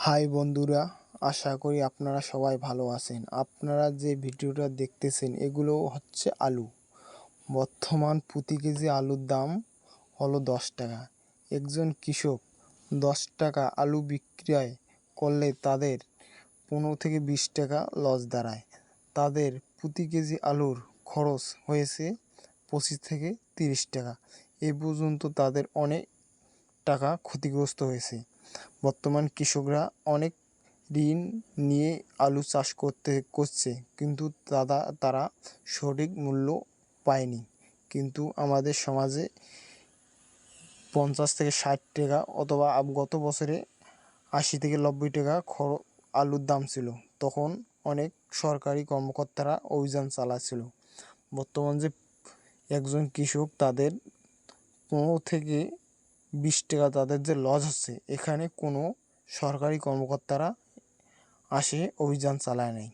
High বন্ধুরা, আশা করি আপনারা সবাই ভালো আছেন। আপনারা যে ভিডিওটা দেখতেছেন এগুলো হচ্ছে আলু। বর্তমান প্রতি কেজি আলুর দাম হলো 10 টাকা। একজন কৃষক 10 টাকা আলু বিক্রয় করলে তাদের 15 থেকে 20 টাকা লস দাঁড়ায়। তাদের প্রতি কেজি আলুর খরচ হয়েছে 25 থেকে 30 টাকা। এ পর্যন্ত তাদের অনেক টাকা ক্ষতিগ্রস্ত হয়েছে। বর্তমান কৃষকরা অনেক ঋণ নিয়ে আলু চাষ করছে, কিন্তু তারা সঠিক মূল্য পায়নি। কিন্তু আমাদের সমাজে 50 থেকে 60 টাকা অথবা গত বছরে 80 থেকে 90 টাকা আলুর দাম ছিল। তখন অনেক সরকারি কর্মকর্তারা অভিযান চালাচ্ছিল। বর্তমান যে একজন কৃষক তাদের 15 থেকে 20 টাকা তাদের যে লস হচ্ছে, এখানে কোনো সরকারি কর্মকর্তারা অভিযান চালায় নাই।